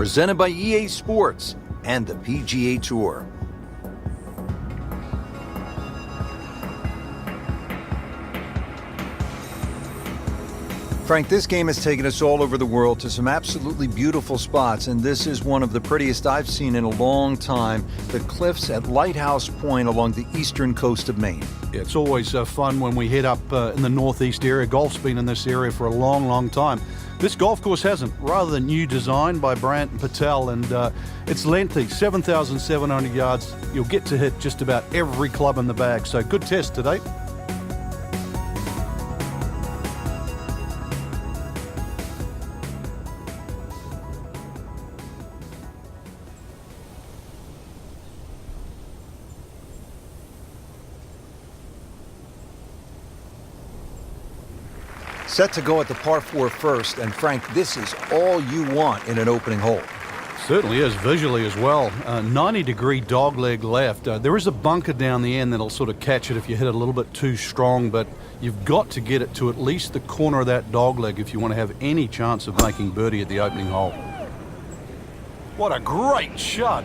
presented by EA Sports and the PGA Tour. Frank, this game has taken us all over the world to some absolutely beautiful spots, and this is one of the prettiest I've seen in a long time, the cliffs at Lighthouse Pointe along the eastern coast of Maine. Yeah, it's always fun when we head up in the northeast area. Golf's been in this area for a long, long time. This golf course hasn't. Rather than new design by Brandt and Patel, and it's lengthy, 7,700 yards. You'll get to hit just about every club in the bag, so good test today. Set to go at the par 4 first, and Frank, this is all you want in an opening hole. Certainly is, visually as well. 90-degree dogleg left. There is a bunker down the end that'll sort of catch it if you hit it a little bit too strong, but you've got to get it to at least the corner of that dogleg if you want to have any chance of making birdie at the opening hole. What a great shot.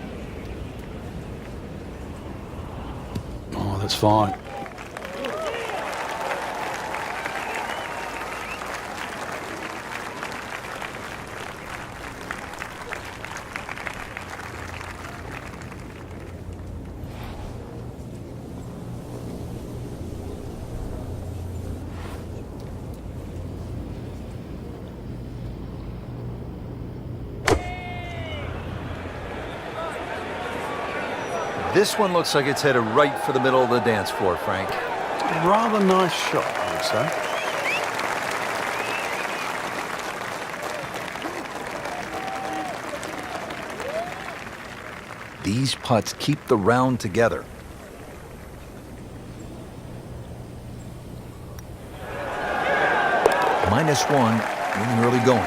Oh, that's fine. This one looks like it's headed right for the middle of the dance floor, Frank. Rather nice shot, I would say. These putts keep the round together. -1, getting early going.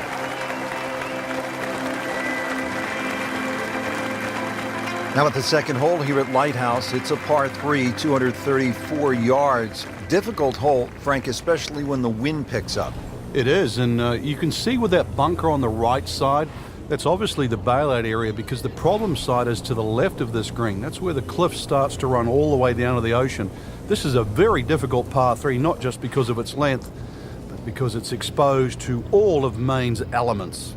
Now at the second hole here at Lighthouse, it's a par 3, 234 yards. Difficult hole, Frank, especially when the wind picks up. It is, and you can see with that bunker on the right side, that's obviously the bailout area, because the problem side is to the left of this green. That's where the cliff starts to run all the way down to the ocean. This is a very difficult par 3, not just because of its length, but because it's exposed to all of Maine's elements.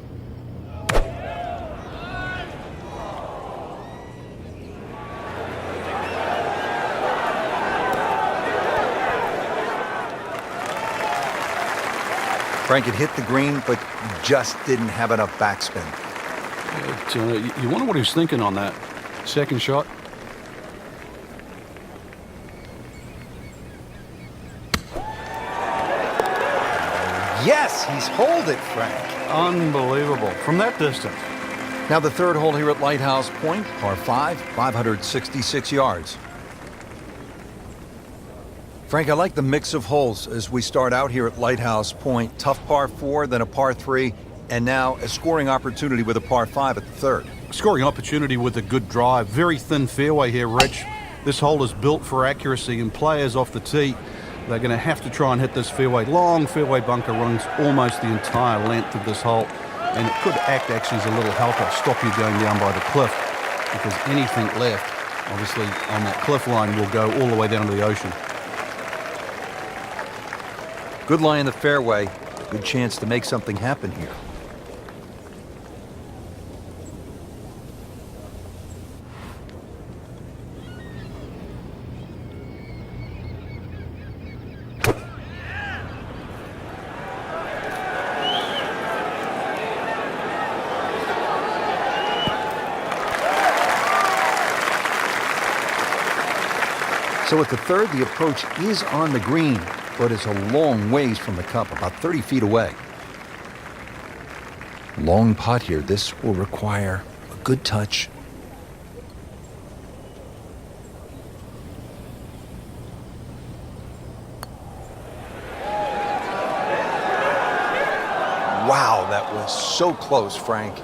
Frank, it hit the green, but just didn't have enough backspin. You wonder what he was thinking on that second shot. Yes, he's holed it, Frank. Unbelievable from that distance. Now the third hole here at Lighthouse Pointe, par 5, 566 yards. Frank, I like the mix of holes as we start out here at Lighthouse Pointe. Tough par 4, then a par 3, and now a scoring opportunity with a par 5 at the third. Scoring opportunity with a good drive. Very thin fairway here, Rich. This hole is built for accuracy, and players off the tee, they're going to have to try and hit this fairway. Long fairway bunker runs almost the entire length of this hole, and it could act actually as a little helper, stop you going down by the cliff, because anything left, obviously, on that cliff line will go all the way down to the ocean. Good lie in the fairway. Good chance to make something happen here. So at the third, the approach is on the green, but it's a long ways from the cup, about 30 feet away. Long putt here. This will require a good touch. Wow, that was so close, Frank.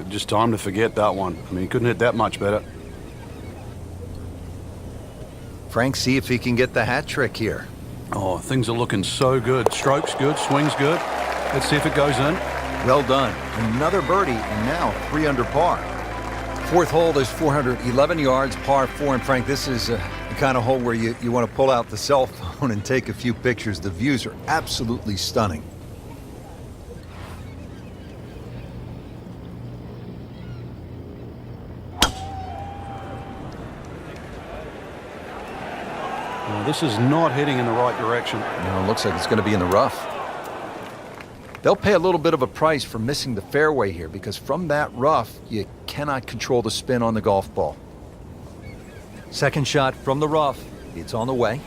Just time to forget that one. I mean, he couldn't hit that much better. Frank, see if he can get the hat trick here. Oh, things are looking so good. Stroke's good, swing's good. Let's see if it goes in. Well done. Another birdie, and now 3 under par. Fourth hole is 411 yards, par 4. And Frank, this is the kind of hole where you want to pull out the cell phone and take a few pictures. The views are absolutely stunning. Well, this is not heading in the right direction. No, it looks like it's going to be in the rough. They'll pay a little bit of a price for missing the fairway here, because from that rough, you cannot control the spin on the golf ball. Second shot from the rough. It's on the way.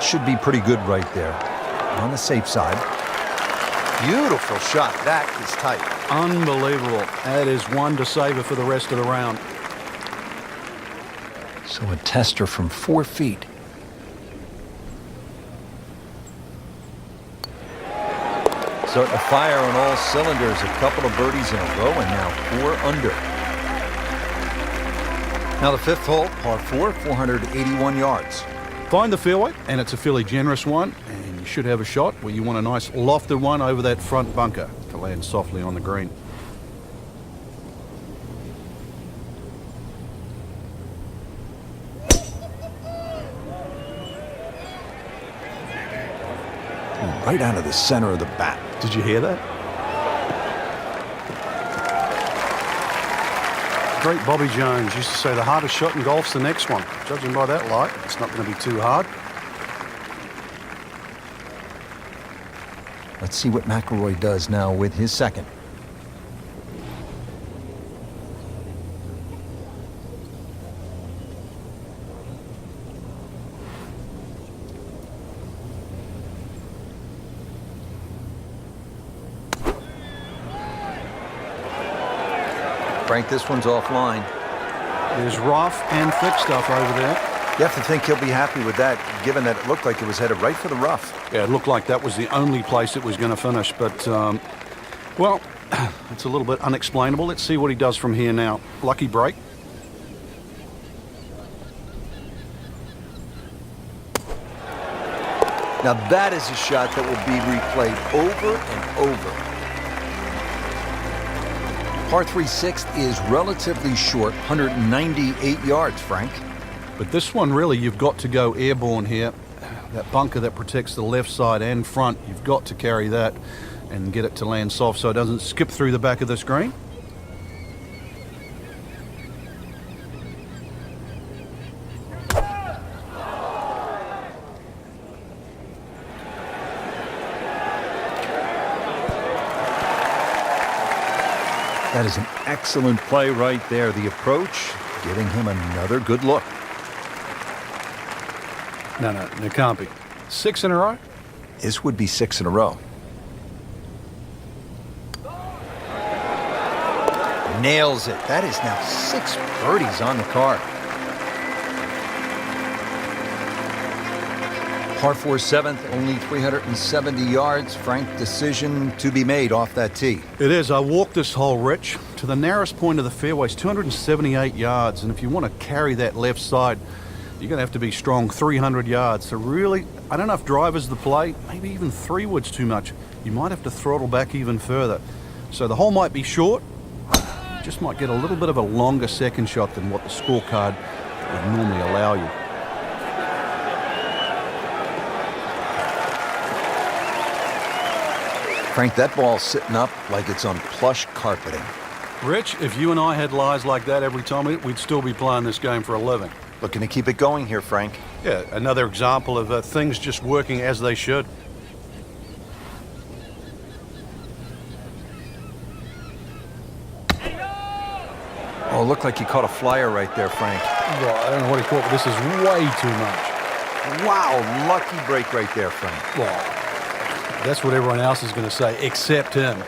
Should be pretty good right there. On the safe side. Beautiful shot. That is tight. Unbelievable. That is one to savor for the rest of the round. So a tester from 4 feet. Starting to fire on all cylinders. A couple of birdies in a row, and now 4 under. Now the fifth hole, par 4, 481 yards. Find the fairway, and it's a fairly generous one, and you should have a shot where you want a nice lofted one over that front bunker to land softly on the green. Right out of the center of the bat. Did you hear that? Great Bobby Jones used to say the hardest shot in golf's the next one. Judging by that light, it's not going to be too hard. Let's see what McIlroy does now with his second. Frank, this one's offline. There's rough and thick stuff over there. You have to think he'll be happy with that, given that it looked like it was headed right for the rough. Yeah, it looked like that was the only place it was going to finish, but, well, it's a little bit unexplainable. Let's see what he does from here now. Lucky break. Now that is a shot that will be replayed over and over. Par 3 sixth is relatively short, 198 yards, Frank. But this one, really, you've got to go airborne here. That bunker that protects the left side and front, you've got to carry that and get it to land soft so it doesn't skip through the back of the screen. That is an excellent play right there. The approach, giving him another good look. No, there can't be. 6 in a row? This would be 6 in a row. Nails it. That is now 6 birdies on the card. Par 4 seventh, only 370 yards. Frank, decision to be made off that tee. It is. I walked this hole, Rich, to the narrowest point of the fairway. It's 278 yards, and if you want to carry that left side, you're going to have to be strong 300 yards. So really, I don't know if driver's the play, maybe even 3-wood's too much. You might have to throttle back even further. So the hole might be short, just might get a little bit of a longer second shot than what the scorecard would normally allow you. Frank, that ball's sitting up like it's on plush carpeting. Rich, if you and I had lies like that every time, we'd still be playing this game for a living. Looking to keep it going here, Frank. Yeah, another example of things just working as they should. Oh, it looked like he caught a flyer right there, Frank. Well, I don't know what he caught, but this is way too much. Wow, lucky break right there, Frank. Well, that's what everyone else is going to say, except him.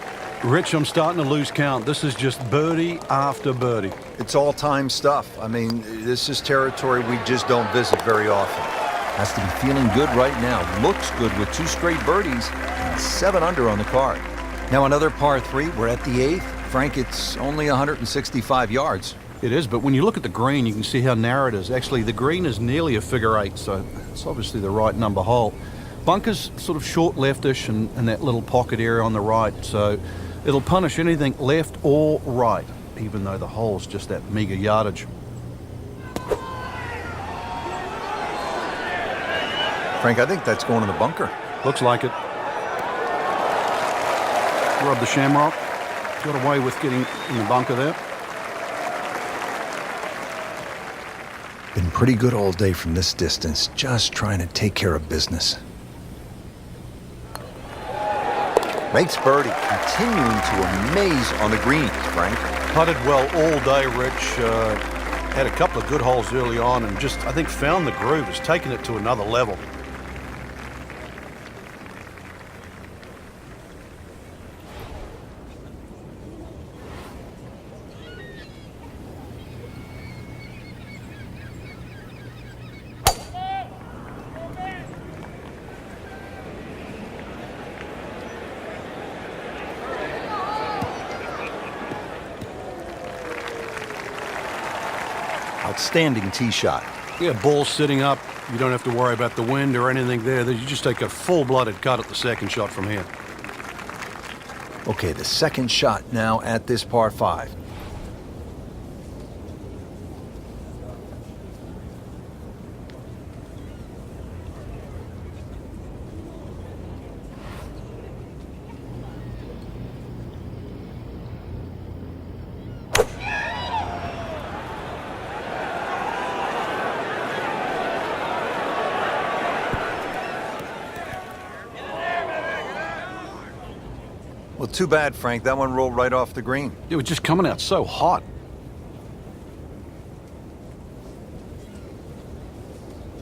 Rich, I'm starting to lose count. This is just birdie after birdie. It's all-time stuff. I mean, this is territory we just don't visit very often. Has to be feeling good right now. Looks good with 2 straight birdies and 7 under on the card. Now another par 3. We're at the 8th. Frank, it's only 165 yards. It is, but when you look at the green, you can see how narrow it is. Actually, the green is nearly a figure 8, so it's obviously the right number hole. Bunker's sort of short leftish and that little pocket area on the right, so it'll punish anything left or right, even though the hole's just that meager yardage. Frank, I think that's going in the bunker. Looks like it. Rub the shamrock. Got away with getting in the bunker there. Been pretty good all day from this distance, just trying to take care of business. Makes birdie, continuing to amaze on the greens, Frank. Putted well all day, Rich. Had a couple of good holes early on and just, I think, found the groove. Has taken it to another level. Outstanding tee shot. Yeah, ball sitting up. You don't have to worry about the wind or anything there. You just take a full-blooded cut at the second shot from here. Okay, the second shot now at this par 5. Well, too bad, Frank. That one rolled right off the green. It was just coming out so hot.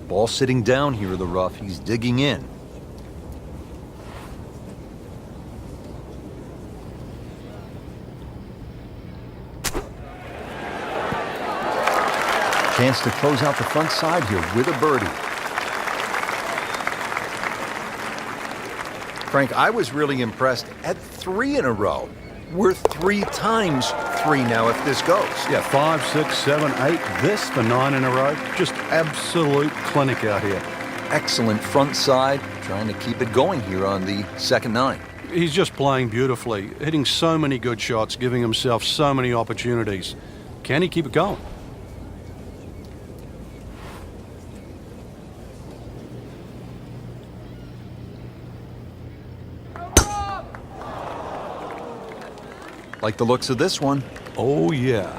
Ball sitting down here in the rough. He's digging in. Chance to close out the front side here with a birdie. Frank, I was really impressed at 3 in a row. We're 3 times 3 now if this goes. Yeah, 5, 6, 7, 8. This for 9 in a row. Just absolute clinic out here. Excellent front side. Trying to keep it going here on the second 9. He's just playing beautifully, hitting so many good shots, giving himself so many opportunities. Can he keep it going? Like the looks of this one. Oh, yeah.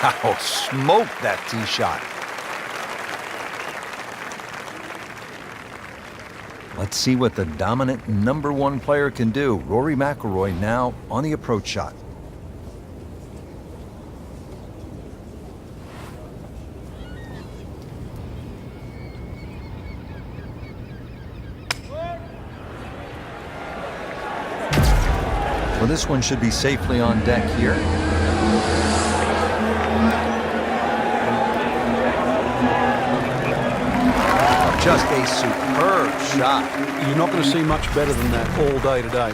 Wow, smoked that tee shot. Let's see what the dominant number 1 player can do. Rory McIlroy now on the approach shot. Well, this one should be safely on deck here. Just a superb shot. You're not going to see much better than that all day today.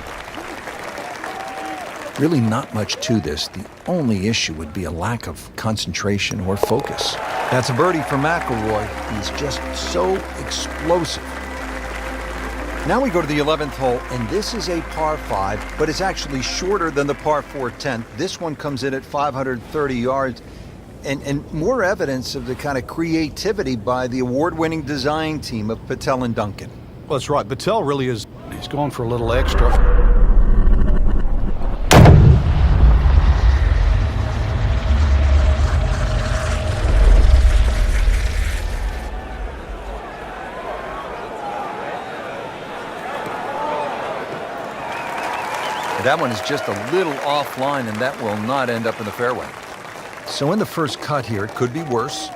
Really not much to this. The only issue would be a lack of concentration or focus. That's a birdie for McIlroy. He's just so explosive. Now we go to the 11th hole, and this is a par 5, but it's actually shorter than the par 4 10th. This one comes in at 530 yards, and more evidence of the kind of creativity by the award-winning design team of Patel and Duncan. Well, that's right. Patel really is. He's gone for a little extra. That one is just a little offline, and that will not end up in the fairway. So in the first cut here, it could be worse.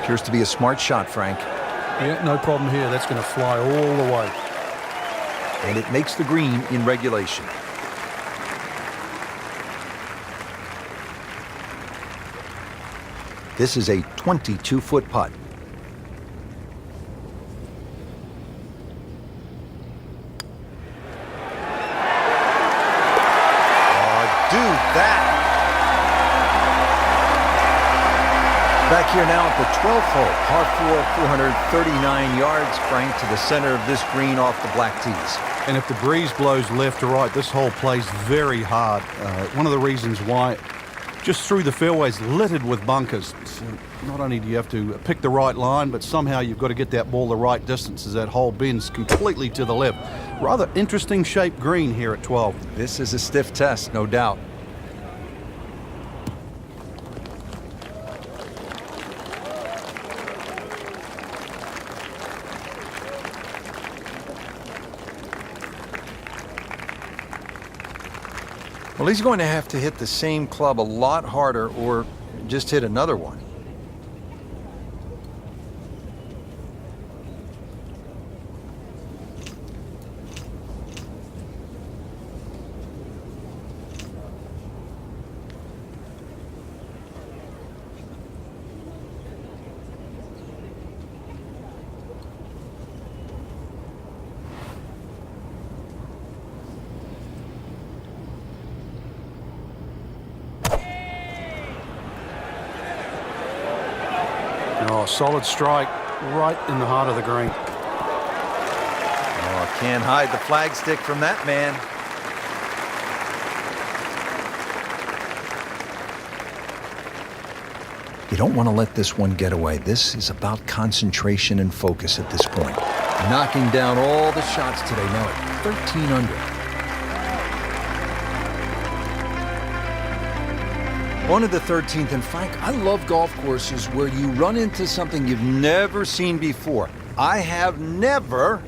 Appears to be a smart shot, Frank. Yeah, no problem here. That's going to fly all the way. And it makes the green in regulation. This is a 22-foot putt. Back here now at the 12th hole, par 4, 439 yards, Frank, to the center of this green off the black tees. And if the breeze blows left to right, this hole plays very hard. One of the reasons why, just through the fairways, littered with bunkers. So not only do you have to pick the right line, but somehow you've got to get that ball the right distance as that hole bends completely to the left. Rather interesting shaped green here at 12. This is a stiff test, no doubt. Well, he's going to have to hit the same club a lot harder or just hit another one. Oh, solid strike right in the heart of the green. Oh, can't hide the flagstick from that man. You don't want to let this one get away. This is about concentration and focus at this point. Knocking down all the shots today, now at 13 under. On to the 13th, and Frank, I love golf courses where you run into something you've never seen before. I have never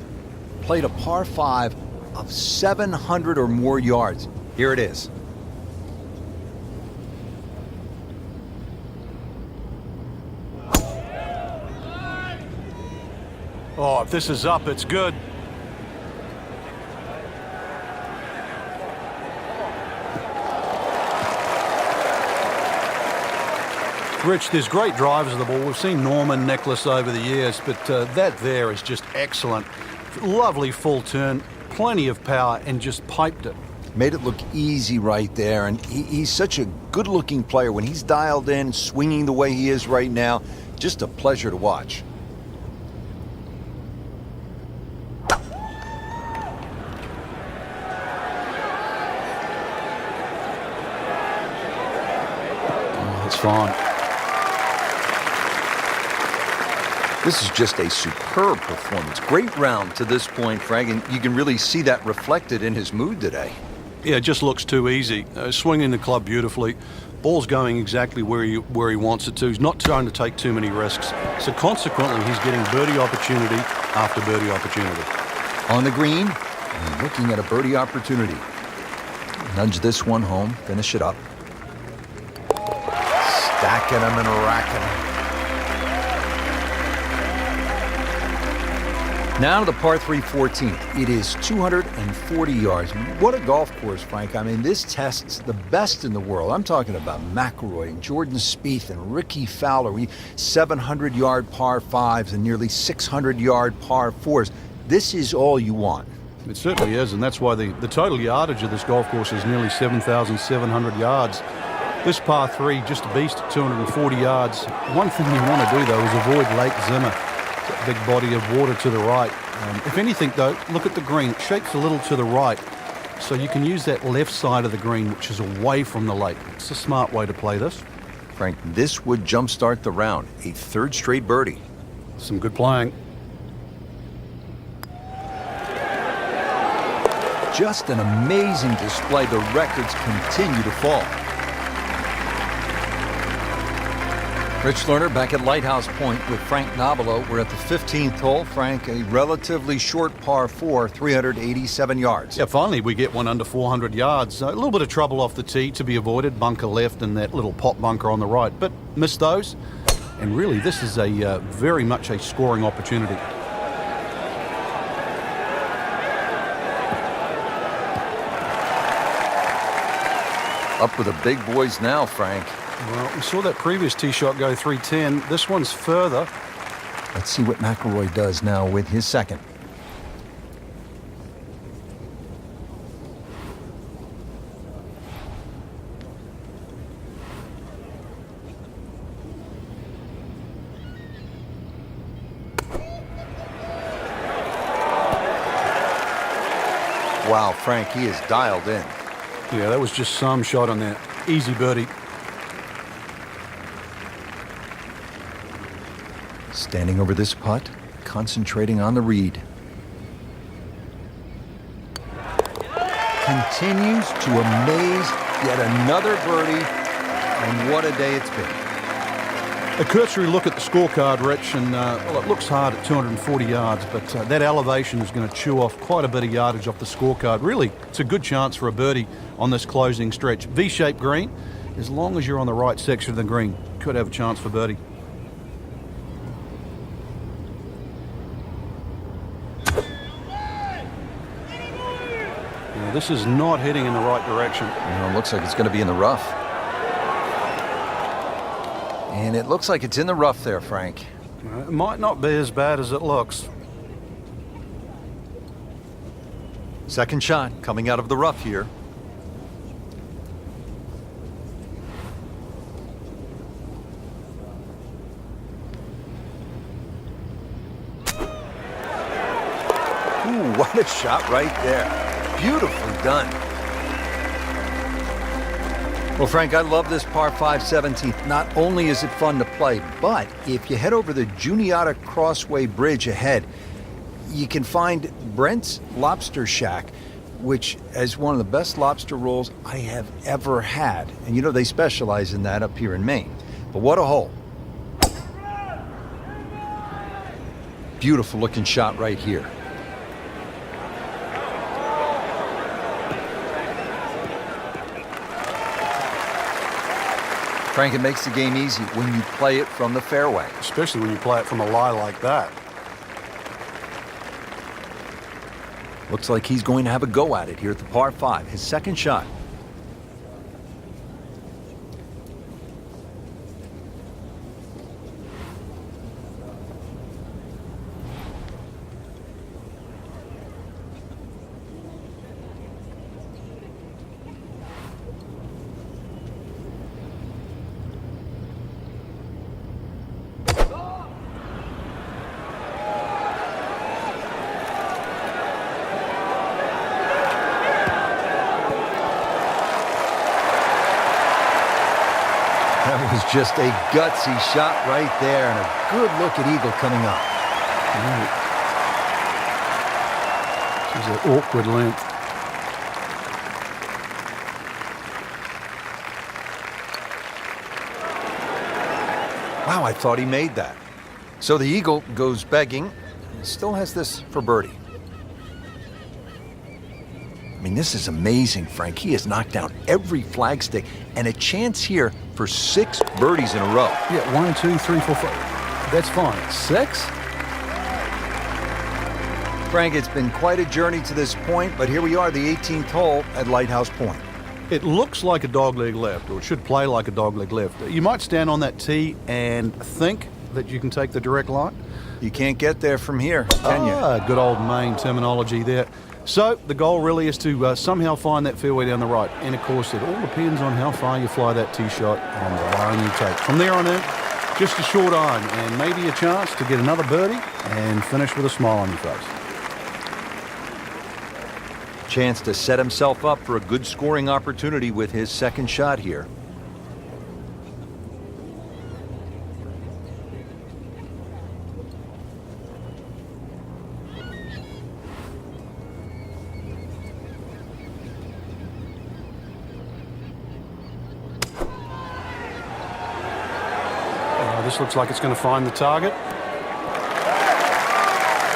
played a par 5 of 700 or more yards. Here it is. Oh, if this is up, it's good. Rich, there's great drivers of the ball. We've seen Norman, Nicholas over the years, but that there is just excellent. Lovely full turn, plenty of power, and just piped it. Made it look easy right there, and he's such a good-looking player. When he's dialed in, swinging the way he is right now, just a pleasure to watch. Oh, it's fine. This is just a superb performance. Great round to this point, Frank, and you can really see that reflected in his mood today. Yeah, it just looks too easy. Swinging the club beautifully. Ball's going exactly where he wants it to. He's not trying to take too many risks. So consequently, he's getting birdie opportunity after birdie opportunity. On the green, and looking at a birdie opportunity. Nudge this one home, finish it up. Stacking them and racking them. Now to the par 3 14th. It is 240 yards. What a golf course, Frank. I mean, this tests the best in the world. I'm talking about McIlroy and Jordan Spieth and Ricky Fowler. 700-yard par 5s and nearly 600-yard par 4s. This is all you want. It certainly is, and that's why the total yardage of this golf course is nearly 7,700 yards. This par 3, just a beast at 240 yards. One thing you want to do, though, is avoid Lake Zimmer. Big body of water to the right. If anything, though, look at the green. It shapes a little to the right, so you can use that left side of the green, which is away from the lake. It's a smart way to play this. Frank, this would jumpstart the round. A third straight birdie. Some good playing. Just an amazing display. The records continue to fall. Rich Lerner back at Lighthouse Pointe with Frank Nobilo. We're at the 15th hole. Frank, a relatively short par 4, 387 yards. Yeah, finally we get one under 400 yards. A little bit of trouble off the tee to be avoided. Bunker left and that little pop bunker on the right. But missed those. And really, this is a very much a scoring opportunity. Up with the big boys now, Frank. Well, we saw that previous tee shot go 310. This one's further. Let's see what McIlroy does now with his second. Wow, Frank, he is dialed in. Yeah, that was just some shot on that. Easy birdie. Standing over this putt, concentrating on the read. Continues to amaze, yet another birdie, and what a day it's been. A cursory look at the scorecard, Rich, and well, it looks hard at 240 yards, but that elevation is going to chew off quite a bit of yardage off the scorecard. Really, it's a good chance for a birdie on this closing stretch. V-shaped green, as long as you're on the right section of the green, could have a chance for birdie. Now, this is not heading in the right direction. It looks like it's going to be in the rough. And it looks like it's in the rough there, Frank. It might not be as bad as it looks. Second shot coming out of the rough here. Ooh, what a shot right there. Beautifully done. Well, Frank, I love this par 5 17th. Not only is it fun to play, but if you head over the Juniata Crossway Bridge ahead, you can find Brent's Lobster Shack, which is one of the best lobster rolls I have ever had. And you know, they specialize in that up here in Maine. But what a hole. Beautiful looking shot right here. Frank, it makes the game easy when you play it from the fairway. Especially when you play it from a lie like that. Looks like he's going to have a go at it here at the par 5, his second shot. That was just a gutsy shot right there, and a good look at eagle coming up. This is an awkward length. Wow, I thought he made that. So the eagle goes begging. He still has this for birdie. I mean, this is amazing, Frank. He has knocked down every flagstick, and a chance here for 6 birdies in a row. Yeah, 1, 2, 3, 4, 5. That's fine. 6? Frank, it's been quite a journey to this point, but here we are, the 18th hole at Lighthouse Point. It looks like a dogleg left, or it should play like a dogleg left. You might stand on that tee and think that you can take the direct line. You can't get there from here, can you? Good old Maine terminology there. So the goal really is to somehow find that fairway down the right. And of course, it all depends on how far you fly that tee shot on the line you take. From there on in, just a short iron and maybe a chance to get another birdie and finish with a smile on your face. Chance to set himself up for a good scoring opportunity with his second shot here. This looks like it's going to find the target.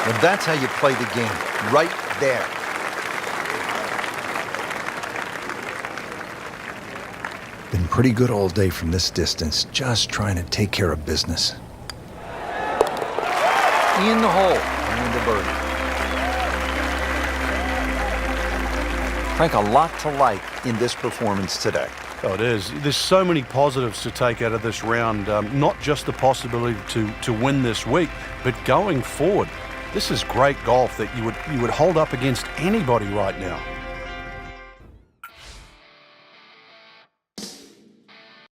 Well, that's how you play the game, right there. Been pretty good all day from this distance, just trying to take care of business. In the hole, and the birdie. Frank, a lot to like in this performance today. Oh, it is. There's so many positives to take out of this round. Not just the possibility to win this week, but going forward. This is great golf that you would hold up against anybody right now.